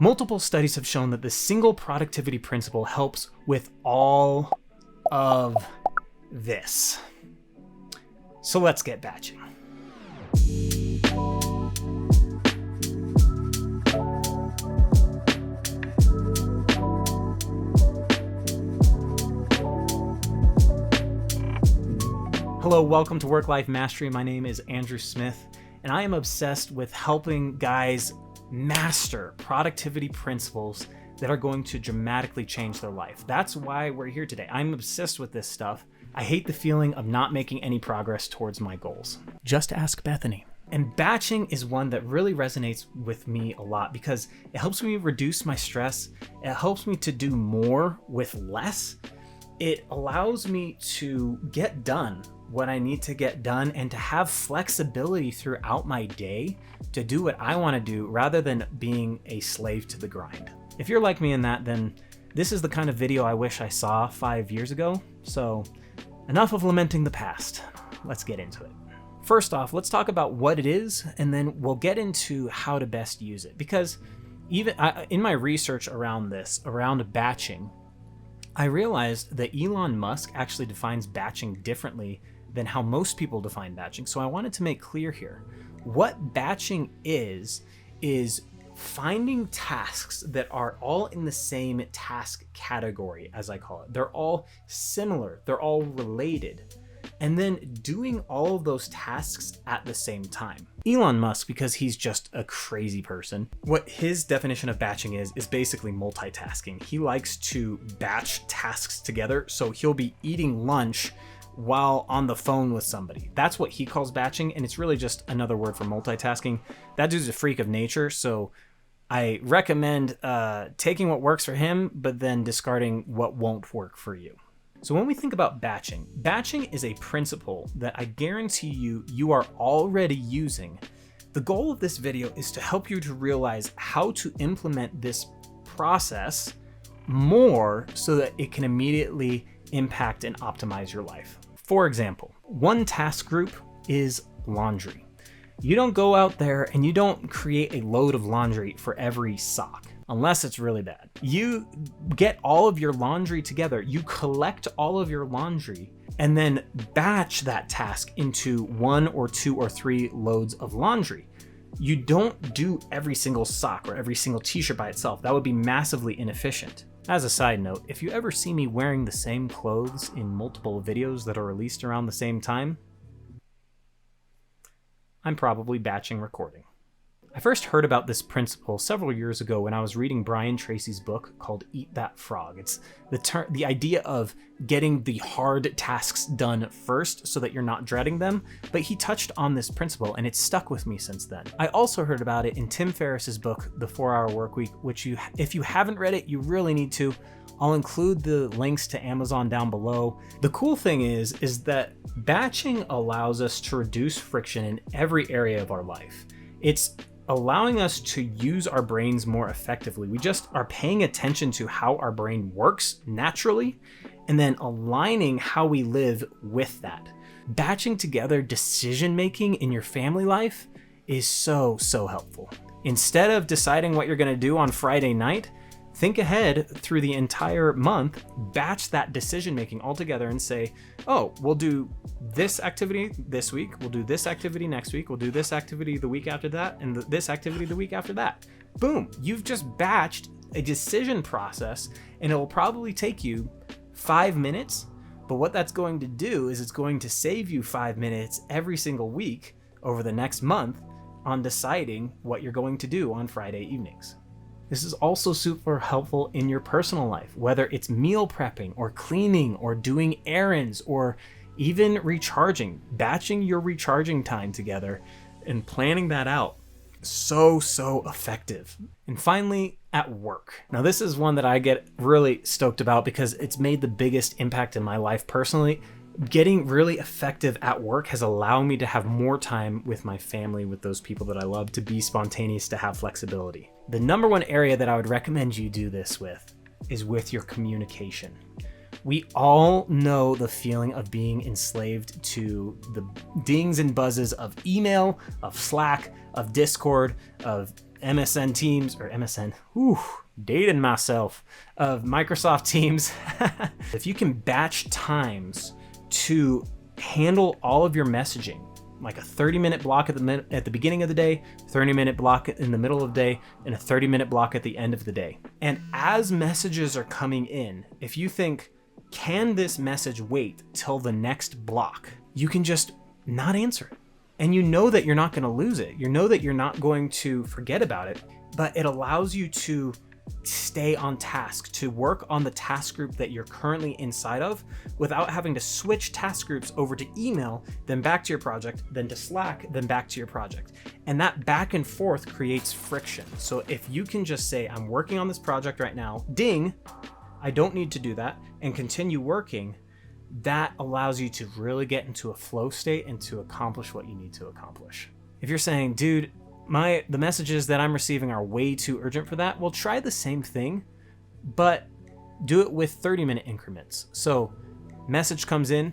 Multiple studies have shown that the single productivity principle helps with all of this. So let's get batching. Hello, welcome to Work-Life Mastery. My name is Andrew Smith, and I am obsessed with helping guys master productivity principles that are going to dramatically change their life. That's why we're here today. I'm obsessed with this stuff. I hate the feeling of not making any progress towards my goals. Just ask Bethany. And batching is one that really resonates with me a lot because it helps me reduce my stress. It helps me to do more with less. It allows me to get done what I need to get done and to have flexibility throughout my day to do what I want to do rather than being a slave to the grind. If you're like me in that, then this is the kind of video I wish I saw 5 years ago. So enough of lamenting the past. Let's get into it. First off, let's talk about what it is, and then we'll get into how to best use it. Because even in my research around this, around batching, I realized that Elon Musk actually defines batching differently than how most people define batching. So I wanted to make clear here. What batching is finding tasks that are all in the same task category, as I call it. They're all similar, they're all related, and then doing all of those tasks at the same time. Elon Musk, because he's just a crazy person, what his definition of batching is basically multitasking. He likes to batch tasks together, so he'll be eating lunch while on the phone with somebody. That's what he calls batching, and it's really just another word for multitasking. That dude's a freak of nature, so I recommend taking what works for him, but then discarding what won't work for you. So when we think about batching is a principle that I guarantee you are already using. The goal of this video is to help you to realize how to implement this process more so that it can immediately impact and optimize your life. For example, one task group is laundry. You don't go out there and you don't create a load of laundry for every sock, unless it's really bad. You get all of your laundry together, you collect all of your laundry, and then batch that task into 1 or 2 or 3 loads of laundry. You don't do every single sock or every single t-shirt by itself. That would be massively inefficient. As a side note, if you ever see me wearing the same clothes in multiple videos that are released around the same time, I'm probably batching recording. I first heard about this principle several years ago when I was reading Brian Tracy's book called Eat That Frog. It's the idea of getting the hard tasks done first so that you're not dreading them, but he touched on this principle and it's stuck with me since then. I also heard about it in Tim Ferriss's book, The 4-Hour Workweek, which if you haven't read it, you really need to. I'll include the links to Amazon down below. The cool thing is that batching allows us to reduce friction in every area of our life. It's allowing us to use our brains more effectively. We just are paying attention to how our brain works naturally and then aligning how we live with that. Batching together decision-making in your family life is so helpful. Instead of deciding what you're going to do on Friday night, think ahead through the entire month, batch that decision-making all together and say, oh, we'll do this activity this week, we'll do this activity next week, we'll do this activity the week after that, and this activity the week after that. Boom, you've just batched a decision process, and it will probably take you 5 minutes, but what that's going to do is it's going to save you 5 minutes every single week over the next month on deciding what you're going to do on Friday evenings. This is also super helpful in your personal life, whether it's meal prepping or cleaning or doing errands or even recharging. Batching your recharging time together and planning that out. So effective. And finally, at work. Now this is one that I get really stoked about because it's made the biggest impact in my life personally. Getting really effective at work has allowed me to have more time with my family, with those people that I love, to be spontaneous, to have flexibility. The number one area that I would recommend you do this with is with your communication. We all know the feeling of being enslaved to the dings and buzzes of email, of Slack, of Discord, of MSN Teams, or MSN, dating myself, of Microsoft Teams. If you can batch times to handle all of your messaging, like a 30-minute block at the beginning of the day, 30-minute block in the middle of the day, and a 30-minute block at the end of the day. And as messages are coming in, if you think, can this message wait till the next block? You can just not answer it. And you know that you're not going to lose it. You know that you're not going to forget about it, but it allows you to stay on task, to work on the task group that you're currently inside of without having to switch task groups over to email, then back to your project, then to Slack, then back to your project. And that back and forth creates friction. So if you can just say, I'm working on this project right now, ding, I don't need to do that, and continue working, that allows you to really get into a flow state and to accomplish what you need to accomplish. If you're saying, dude, the messages that I'm receiving are way too urgent for that, well, try the same thing, but do it with 30-minute increments. So message comes in,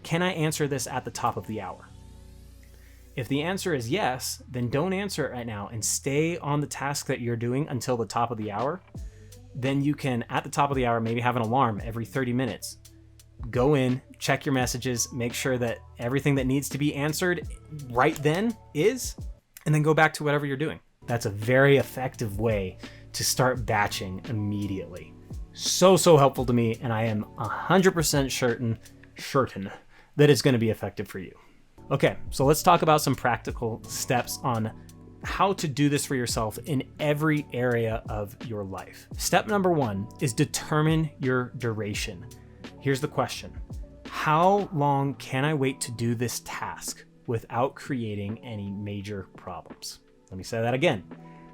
can I answer this at the top of the hour? If the answer is yes, then don't answer it right now and stay on the task that you're doing until the top of the hour. Then you can, at the top of the hour, maybe have an alarm every 30 minutes. Go in, check your messages, make sure that everything that needs to be answered right then is, and then go back to whatever you're doing. That's a very effective way to start batching immediately. So helpful to me, and I am 100% certain that it's going to be effective for you. Okay, so let's talk about some practical steps on how to do this for yourself in every area of your life. Step number 1 is determine your duration. Here's the question. How long can I wait to do this task without creating any major problems? Let me say that again.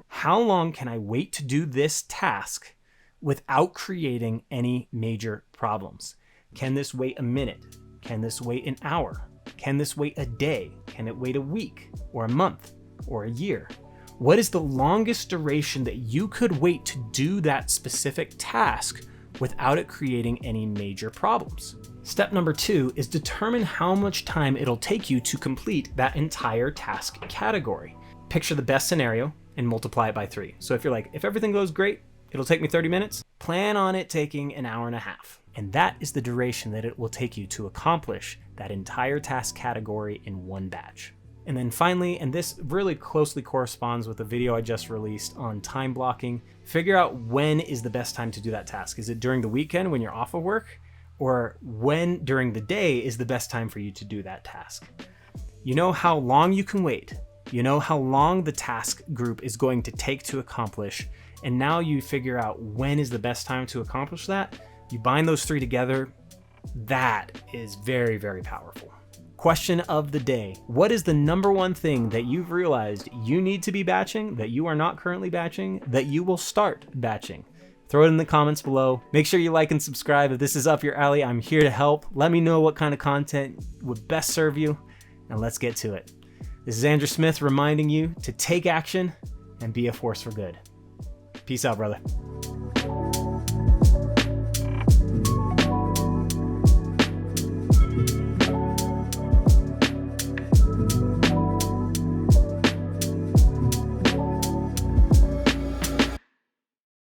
How long can I wait to do this task without creating any major problems? Can this wait a minute? Can this wait an hour? Can this wait a day? Can it wait a week or a month or a year? What is the longest duration that you could wait to do that specific task without it creating any major problems? Step number 2 is determine how much time it'll take you to complete that entire task category. Picture the best scenario and multiply it by 3. So if you're like, if everything goes great, it'll take me 30 minutes, plan on it taking an hour and a half. And that is the duration that it will take you to accomplish that entire task category in one batch. And then finally, and this really closely corresponds with the video I just released on time blocking, figure out when is the best time to do that task. Is it during the weekend when you're off of work? Or when during the day is the best time for you to do that task? You know how long you can wait. You know how long the task group is going to take to accomplish. And now you figure out when is the best time to accomplish that. You bind those 3 together. That is very, very powerful. Question of the day. What is the number 1 thing that you've realized you need to be batching, that you are not currently batching, that you will start batching? Throw it in the comments below. Make sure you like and subscribe if this is up your alley. I'm here to help. Let me know what kind of content would best serve you, and let's get to it. This is Andrew Smith reminding you to take action and be a force for good. Peace out, brother.